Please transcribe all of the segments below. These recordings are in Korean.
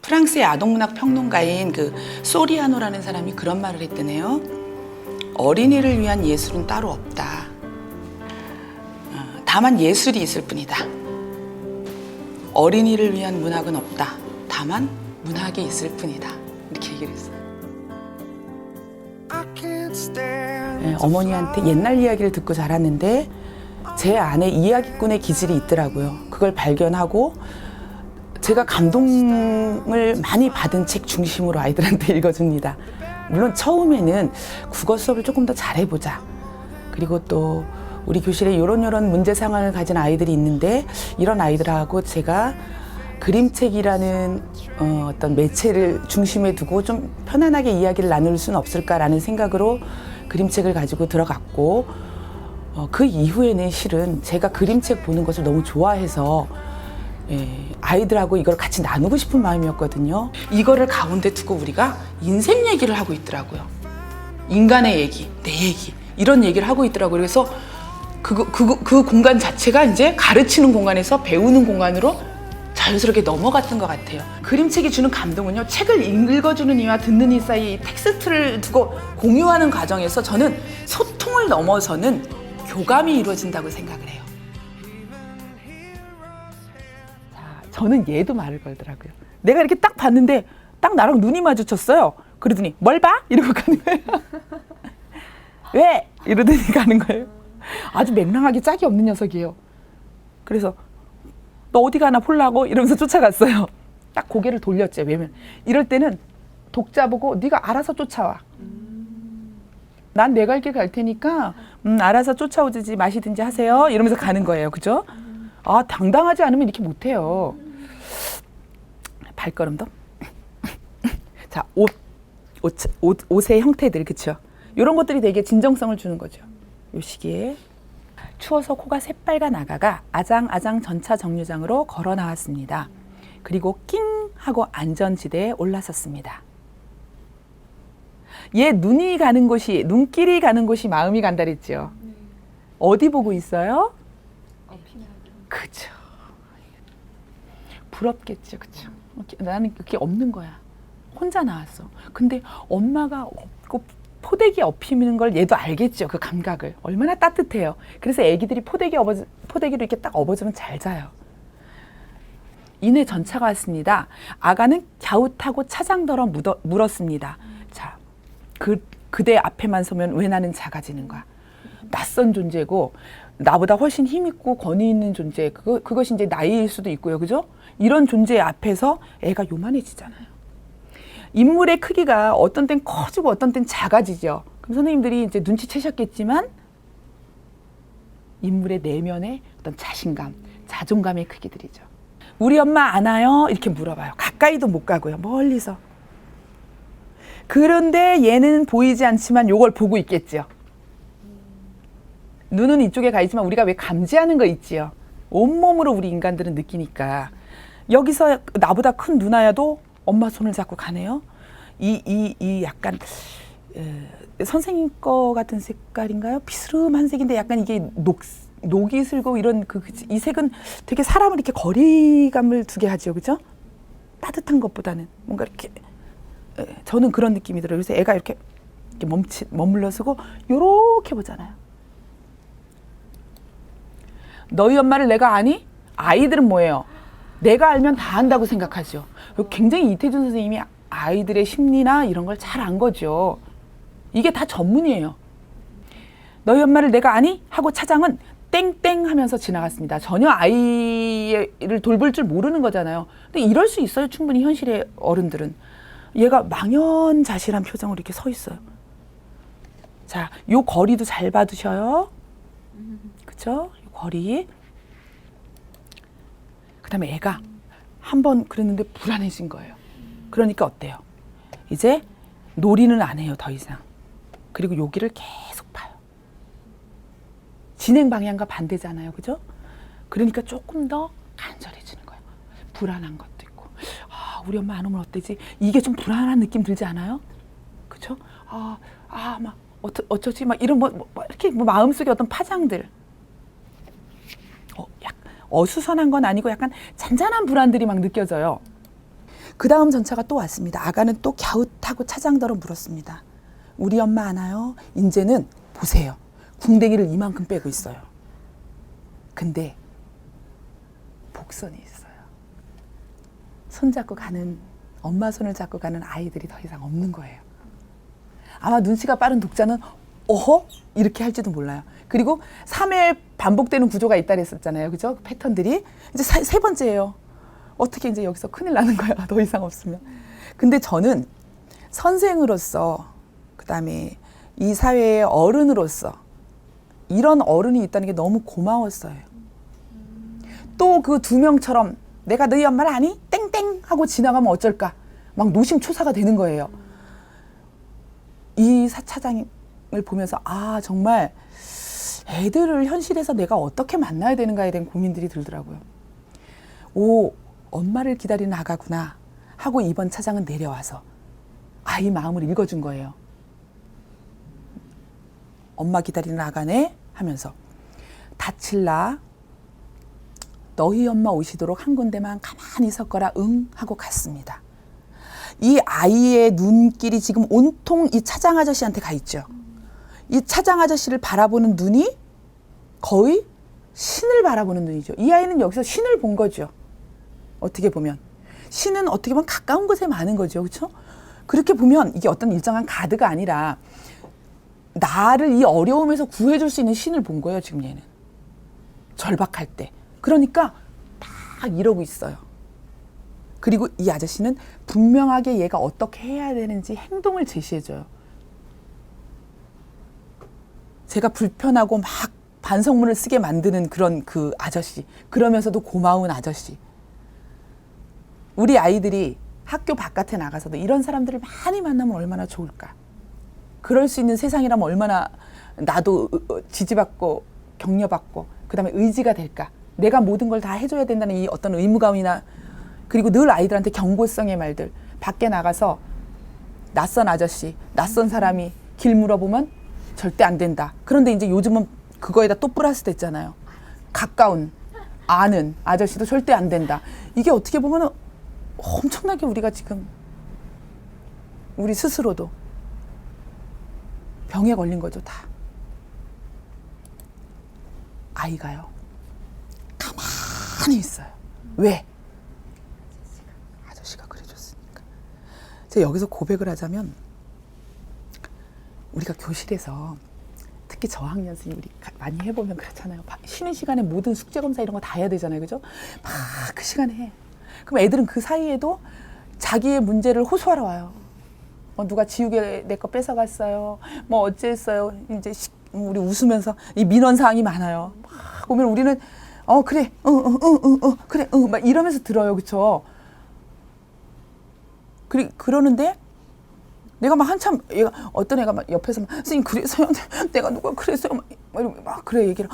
프랑스의 아동문학 평론가인 그 소리아노라는 사람이 그런 말을 했대네요. 어린이를 위한 예술은 따로 없다. 다만 예술이 있을 뿐이다. 어린이를 위한 문학은 없다. 다만 문학이 있을 뿐이다. 이렇게 얘기를 했어요. 네, 어머니한테 옛날 이야기를 듣고 자랐는데 제 안에 이야기꾼의 기질이 있더라고요. 그걸 발견하고 제가 감동을 많이 받은 책 중심으로 아이들한테 읽어줍니다. 물론 처음에는 국어 수업을 조금 더 잘해보자. 그리고 또 우리 교실에 이런 문제 상황을 가진 아이들이 있는데 이런 아이들하고 제가 그림책이라는 어떤 매체를 중심에 두고 좀 편안하게 이야기를 나눌 수는 없을까라는 생각으로 그림책을 가지고 들어갔고 그 이후에는 실은 제가 그림책 보는 것을 너무 좋아해서 아이들하고 이걸 같이 나누고 싶은 마음이었거든요. 이거를 가운데 두고 우리가 인생 얘기를 하고 있더라고요. 인간의 얘기, 내 얘기 이런 얘기를 하고 있더라고요. 그래서 그 공간 자체가 이제 가르치는 공간에서 배우는 공간으로 자연스럽게 넘어갔던 것 같아요. 그림책이 주는 감동은요, 책을 읽어주는 이와 듣는 이 사이 텍스트를 두고 공유하는 과정에서 저는 소통을 넘어서는 교감이 이루어진다고 생각을 해요. 자, 저는 얘도 말을 걸더라고요. 내가 이렇게 딱 봤는데 딱 나랑 눈이 마주쳤어요. 그러더니 뭘 봐? 이러고 가는 거예요. 왜? 이러더니 가는 거예요. 아주 맹랑하게 짝이 없는 녀석이에요. 그래서 너 어디 가나 보려고 이러면서 쫓아갔어요. 딱 고개를 돌렸죠. 왜냐면 이럴 때는 독자 보고 네가 알아서 쫓아와. 난 내 갈 길 갈 테니까 알아서 쫓아오지 마시든지 하세요. 이러면서 가는 거예요. 그죠? 아, 당당하지 않으면 이렇게 못해요. 발걸음도. 자, 옷의 형태들, 그쵸? 이런 것들이 되게 진정성을 주는 거죠. 요 시기에. 추워서 코가 새빨간 아가가 아장아장 전차 정류장으로 걸어 나왔습니다. 그리고 낑 하고 안전지대에 올라섰습니다. 얘 눈이 가는 곳이, 눈길이 가는 곳이 마음이 간다 그랬죠. 어디 보고 있어요? 그죠. 부럽겠죠. 그죠. 나는 그게 없는 거야. 혼자 나왔어. 근데 엄마가 없고 포대기 업히는 걸 얘도 알겠죠. 그 감각을. 얼마나 따뜻해요. 그래서 애기들이 포대기로 이렇게 딱 업어주면 잘 자요. 이내 전차가 왔습니다. 아가는 갸웃하고 차장더러 물었습니다. 자, 그대 앞에만 서면 왜 나는 작아지는가? 낯선 존재고 나보다 훨씬 힘있고 권위 있는 존재. 그것이 이제 나이일 수도 있고요. 그죠? 이런 존재 앞에서 애가 요만해지잖아요. 인물의 크기가 어떤 땐 커지고 어떤 땐 작아지죠. 그럼 선생님들이 이제 눈치채셨겠지만 인물의 내면의 어떤 자신감, 자존감의 크기들이죠. 우리 엄마 아나요? 이렇게 물어봐요. 가까이도 못 가고요. 멀리서. 그런데 얘는 보이지 않지만 요걸 보고 있겠죠. 눈은 이쪽에 가 있지만 우리가 왜 감지하는 거 있지요. 온몸으로 우리 인간들은 느끼니까. 여기서 나보다 큰 누나야도 엄마 손을 잡고 가네요. 이 약간 선생님 거 같은 색깔인가요? 비스름한 색인데 약간 이게 녹이 슬고 이런 이 색은 되게 사람을 이렇게 거리감을 두게 하죠, 그죠? 따뜻한 것보다는 뭔가 이렇게 저는 그런 느낌이 들어요. 그래서 애가 이렇게 머물러서고 요렇게 보잖아요. 너희 엄마를 내가 아니? 아이들은 뭐예요? 내가 알면 다 안다고 생각하죠. 굉장히 이태준 선생님이 아이들의 심리나 이런 걸 잘 안 거죠. 이게 다 전문이에요. 너희 엄마를 내가 아니? 하고 차장은 땡땡 하면서 지나갔습니다. 전혀 아이를 돌볼 줄 모르는 거잖아요. 근데 이럴 수 있어요. 충분히 현실의 어른들은. 얘가 망연자실한 표정으로 이렇게 서 있어요. 자, 요 거리도 잘 봐두셔요. 그쵸? 요 거리. 그 다음에 애가 한 번 그랬는데 불안해진 거예요. 그러니까 어때요? 이제 놀이는 안 해요, 더 이상. 그리고 여기를 계속 봐요. 진행 방향과 반대잖아요, 그죠? 그러니까 조금 더 간절해지는 거예요. 불안한 것도 있고. 아, 우리 엄마 안 오면 어때지? 이게 좀 불안한 느낌 들지 않아요? 그죠? 막 어쩌지? 막 이런 이렇게 마음속에 어떤 파장들. 어수선한 건 아니고 약간 잔잔한 불안들이 막 느껴져요. 그 다음 전차가 또 왔습니다. 아가는 또 갸웃하고 차장더러 물었습니다. 우리 엄마 아나요? 이제는 보세요. 궁뎅이를 이만큼 빼고 있어요. 근데 복선이 있어요. 손잡고 가는, 엄마 손을 잡고 가는 아이들이 더 이상 없는 거예요. 아마 눈치가 빠른 독자는 어허? 이렇게 할지도 몰라요. 그리고 3회 반복되는 구조가 있다 그랬었잖아요. 그죠? 패턴들이. 이제 세 번째예요. 어떻게 이제 여기서 큰일 나는 거야. 더 이상 없으면. 근데 저는 선생으로서, 그 다음에 이 사회의 어른으로서 이런 어른이 있다는 게 너무 고마웠어요. 또 그 두 명처럼 내가 너희 엄마를 아니? 땡땡 하고 지나가면 어쩔까? 막 노심초사가 되는 거예요. 이 차장을 보면서 아 정말 애들을 현실에서 내가 어떻게 만나야 되는가에 대한 고민들이 들더라고요. 오, 엄마를 기다리는 아가구나 하고 이번 차장은 내려와서 아이 마음을 읽어준 거예요. 엄마 기다리는 아가네 하면서 다칠라 너희 엄마 오시도록 한 군데만 가만히 섰거라 응 하고 갔습니다. 이 아이의 눈길이 지금 온통 이 차장 아저씨한테 가 있죠. 이 차장 아저씨를 바라보는 눈이 거의 신을 바라보는 눈이죠. 이 아이는 여기서 신을 본 거죠. 어떻게 보면. 신은 어떻게 보면 가까운 곳에 많은 거죠. 그렇죠? 그렇게 보면 이게 어떤 일정한 가드가 아니라 나를 이 어려움에서 구해줄 수 있는 신을 본 거예요. 지금 얘는. 절박할 때. 그러니까 딱 이러고 있어요. 그리고 이 아저씨는 분명하게 얘가 어떻게 해야 되는지 행동을 제시해줘요. 제가 불편하고 막 반성문을 쓰게 만드는 그런 그 아저씨. 그러면서도 고마운 아저씨. 우리 아이들이 학교 바깥에 나가서도 이런 사람들을 많이 만나면 얼마나 좋을까. 그럴 수 있는 세상이라면 얼마나 나도 지지받고 격려받고 그다음에 의지가 될까. 내가 모든 걸 다 해줘야 된다는 이 어떤 의무감이나 그리고 늘 아이들한테 경고성의 말들. 밖에 나가서 낯선 아저씨, 낯선 사람이 길 물어보면 절대 안 된다. 그런데 이제 요즘은 그거에다 또 플러스 됐잖아요. 가까운, 아는 아저씨도 절대 안 된다. 이게 어떻게 보면 엄청나게 우리가 지금 우리 스스로도 병에 걸린 거죠, 다. 아이가요. 가만히 있어요. 왜? 아저씨가 그래줬으니까. 제가 여기서 고백을 하자면 우리가 교실에서 특히 저학년 선생님 우리 많이 해보면 그렇잖아요. 쉬는 시간에 모든 숙제 검사 이런 거 다 해야 되잖아요. 그죠? 막 그 시간에 해. 그럼 애들은 그 사이에도 자기의 문제를 호소하러 와요. 누가 지우개 내 거 뺏어갔어요. 뭐 어쨌어요. 이제 우리 웃으면서 이 민원 사항이 많아요. 막 보면 우리는 그래, 그래, 막 이러면서 들어요, 그렇죠? 그러는데 내가 막 한참 얘가 어떤 애가 막 옆에서 막 선생님 그래서요, 내가 누가 그랬어요, 막 이러고 막 그래 얘기를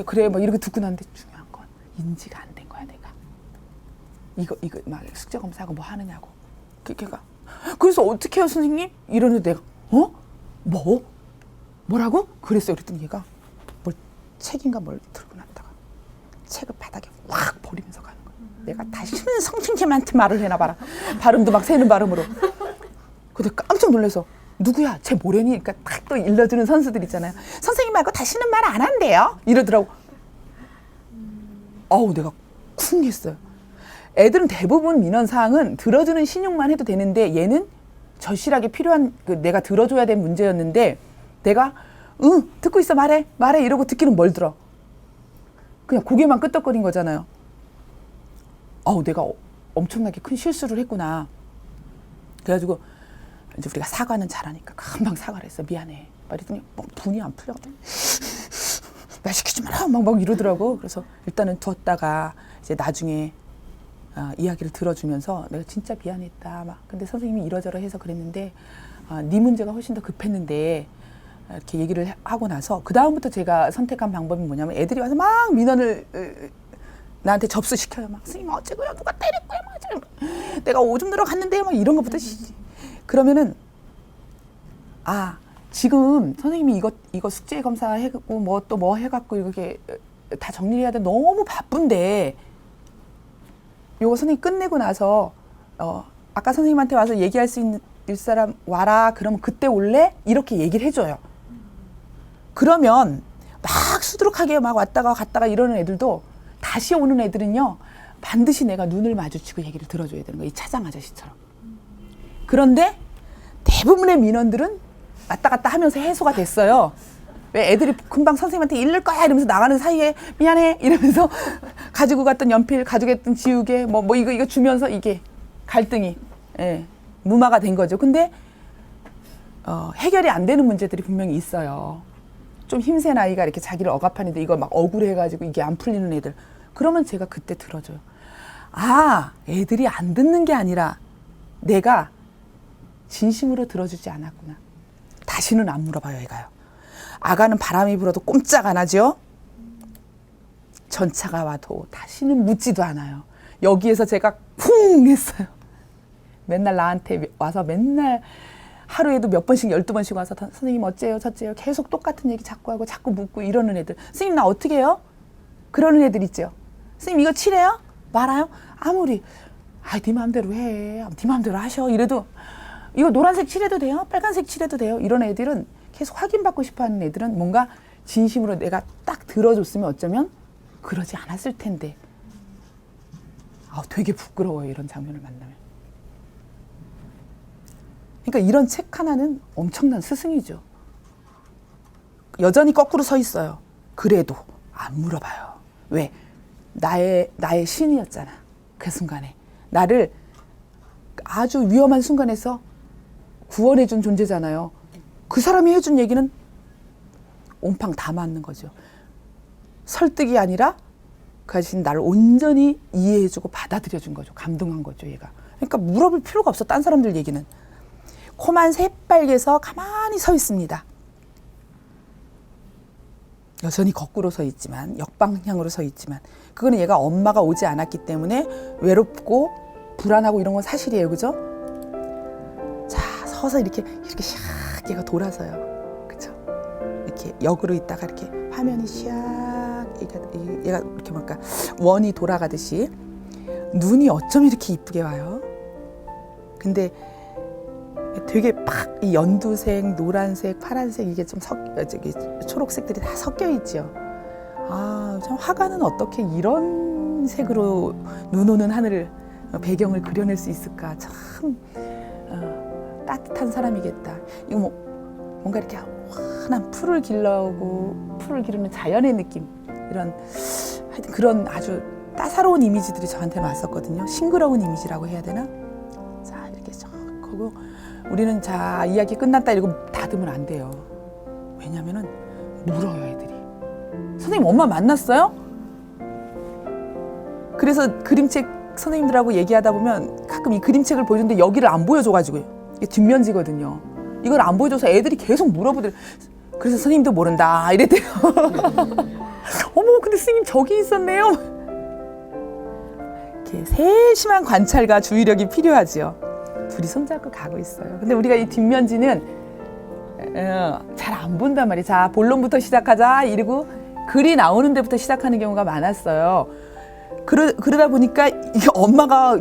그래 막 이렇게 듣고 났는데 중요한 건 인지가 안 된 거야 내가. 이거 막 숙제 검사하고 뭐 하느냐고. 걔가 그래서 어떻게 해요 선생님? 이러는데 내가 뭐라고? 그랬어요. 그랬더니 얘가 뭘 책인가 뭘 들고 났다가 책을 바닥에 확 버리면서 가는 거야. 내가 다시는 성춘님한테 말을 해나 봐라. 발음도 막 새는 발음으로. 근데 깜짝 놀라서 누구야? 쟤 뭐래니? 그러니까 딱 또 일러주는 선수들 있잖아요. 선생님 말고 다시는 말 안 한대요. 이러더라고. 내가 쿵 했어요. 애들은 대부분 민원사항은 들어주는 신용만 해도 되는데 얘는 절실하게 필요한 내가 들어줘야 될 문제였는데 내가 듣고 있어 말해 이러고 듣기는 뭘 들어. 그냥 고개만 끄덕거린 거잖아요. 내가 엄청나게 큰 실수를 했구나. 그래가지고 이제 우리가 사과는 잘하니까 금방 사과를 했어. 미안해. 말했더니 막 분이 안 풀려가지고 말 시키지 마라 막 이러더라고. 그래서 일단은 두었다가 이제 나중에 이야기를 들어주면서 내가 진짜 미안했다. 막 근데 선생님이 이러저러 해서 그랬는데 네 문제가 훨씬 더 급했는데 이렇게 얘기를 하고 나서 그 다음부터 제가 선택한 방법이 뭐냐면 애들이 와서 막 민원을 나한테 접수시켜요. 막 선생님 어째고요 누가 때렸고요 막 내가 오줌 들어갔는데요 막 이런 것부터 그러면은 지금 선생님이 이거 숙제 검사하고 뭐 또 뭐 해갖고 이렇게 다 정리해야 돼. 너무 바쁜데 요거 선생님 끝내고 나서 아까 선생님한테 와서 얘기할 수 있는 사람 와라 그러면 그때 올래? 이렇게 얘기를 해줘요. 그러면 막 수두룩하게 막 왔다가 갔다가 이러는 애들도 다시 오는 애들은요 반드시 내가 눈을 마주치고 얘기를 들어줘야 되는 거예요. 이 차장 아저씨처럼. 그런데 대부분의 민원들은 왔다 갔다 하면서 해소가 됐어요. 왜 애들이 금방 선생님한테 잃을 거야 이러면서 나가는 사이에 미안해 이러면서 가지고 갔던 연필 가지고 갔던 지우개 뭐 이거 주면서 이게 갈등이 무마가 된 거죠. 근데 해결이 안 되는 문제들이 분명히 있어요. 좀 힘센 아이가 이렇게 자기를 억압하는데 이거 막 억울해가지고 이게 안 풀리는 애들. 그러면 제가 그때 들어줘요. 아, 애들이 안 듣는 게 아니라 내가 진심으로 들어주지 않았구나. 다시는 안 물어봐요, 애가요. 아가는 바람이 불어도 꼼짝 안 하죠. 전차가 와도 다시는 묻지도 않아요. 여기에서 제가 쿵 했어요. 맨날 나한테 와서 맨날 하루에도 몇 번씩 12번씩 와서 선생님 어째요 저째요 계속 똑같은 얘기 자꾸 하고 자꾸 묻고 이러는 애들. 선생님 나 어떻게 해요? 그러는 애들 있죠. 선생님 이거 칠해요? 말아요? 아무리 네 마음대로 해. 네 마음대로 하셔. 이래도 이거 노란색 칠해도 돼요? 빨간색 칠해도 돼요? 이런 애들은 계속 확인받고 싶어하는 애들은 뭔가 진심으로 내가 딱 들어줬으면 어쩌면 그러지 않았을 텐데. 되게 부끄러워요. 이런 장면을 만나면. 그러니까 이런 책 하나는 엄청난 스승이죠. 여전히 거꾸로 서 있어요. 그래도 안 물어봐요. 왜? 나의 신이었잖아. 그 순간에. 나를 아주 위험한 순간에서 구원해준 존재잖아요. 그 사람이 해준 얘기는 온팡 다 맞는 거죠. 설득이 아니라 그 아저씨는 나를 온전히 이해해주고 받아들여준 거죠. 감동한 거죠, 얘가. 그러니까 물어볼 필요가 없어, 딴 사람들 얘기는. 코만 새빨개서 가만히 서 있습니다. 여전히 거꾸로 서 있지만, 역방향으로 서 있지만, 그거는 얘가 엄마가 오지 않았기 때문에 외롭고 불안하고 이런 건 사실이에요, 그죠? 자, 서서 이렇게 샥 얘가 돌아서요, 그죠? 이렇게 역으로 있다가 이렇게 화면이 샥 얘가 이렇게 뭔가 원이 돌아가듯이 눈이 어쩜 이렇게 이쁘게 와요? 근데 되게 팍 이 연두색, 노란색, 파란색 이게 좀 초록색들이 다 섞여 있죠. 참 화가는 어떻게 이런 색으로 눈 오는 하늘을 배경을 그려낼 수 있을까? 참 따뜻한 사람이겠다. 이거 뭔가 이렇게 환한 풀을 기르는 자연의 느낌 이런 하여튼 그런 아주 따사로운 이미지들이 저한테는 왔었거든요. 싱그러운 이미지라고 해야 되나? 자 이렇게 쫙 하고 우리는 자 이야기 끝났다 이러고 닫으면 안 돼요. 왜냐면은 물어요 애들이. 선생님 엄마 만났어요? 그래서 그림책 선생님들하고 얘기하다 보면 가끔 이 그림책을 보여주는데 여기를 안 보여줘가지고 이게 뒷면지거든요. 이걸 안 보여줘서 애들이 계속 물어보더래요. 그래서 선생님도 모른다 이랬대요. 어머 근데 선생님 저기 있었네요. 이렇게 세심한 관찰과 주의력이 필요하죠. 둘이 손잡고 가고 있어요. 근데 우리가 이 뒷면지는 잘 안 본단 말이에요. 자 본론부터 시작하자 이러고 글이 나오는 데부터 시작하는 경우가 많았어요. 그러다 보니까 이게 엄마가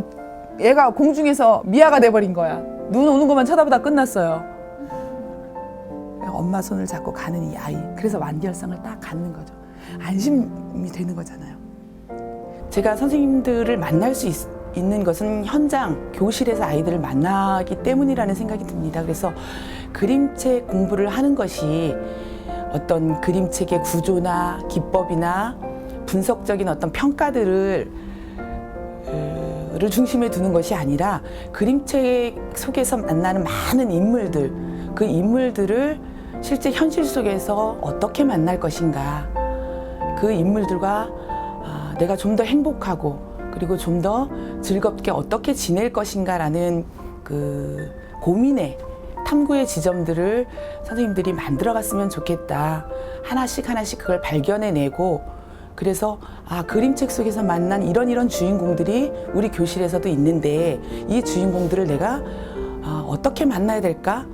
얘가 공중에서 미아가 돼버린 거야. 눈 오는 것만 쳐다보다 끝났어요. 엄마 손을 잡고 가는 이 아이. 그래서 완결성을 딱 갖는 거죠. 안심이 되는 거잖아요. 제가 선생님들을 만날 수 있는 것은 현장, 교실에서 아이들을 만나기 때문이라는 생각이 듭니다. 그래서 그림책 공부를 하는 것이 어떤 그림책의 구조나 기법이나 분석적인 어떤 평가들을 중심에 두는 것이 아니라 그림책 속에서 만나는 많은 인물들, 그 인물들을 실제 현실 속에서 어떻게 만날 것인가, 그 인물들과 내가 좀 더 행복하고 그리고 좀 더 즐겁게 어떻게 지낼 것인가라는 그 고민의 탐구의 지점들을 선생님들이 만들어갔으면 좋겠다. 하나씩 그걸 발견해내고 그래서 그림책 속에서 만난 이런 주인공들이 우리 교실에서도 있는데 이 주인공들을 내가 어떻게 만나야 될까?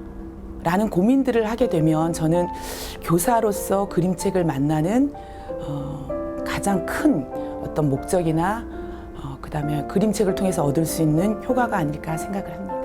라는 고민들을 하게 되면 저는 교사로서 그림책을 만나는 가장 큰 어떤 목적이나 그다음에 그림책을 통해서 얻을 수 있는 효과가 아닐까 생각을 합니다.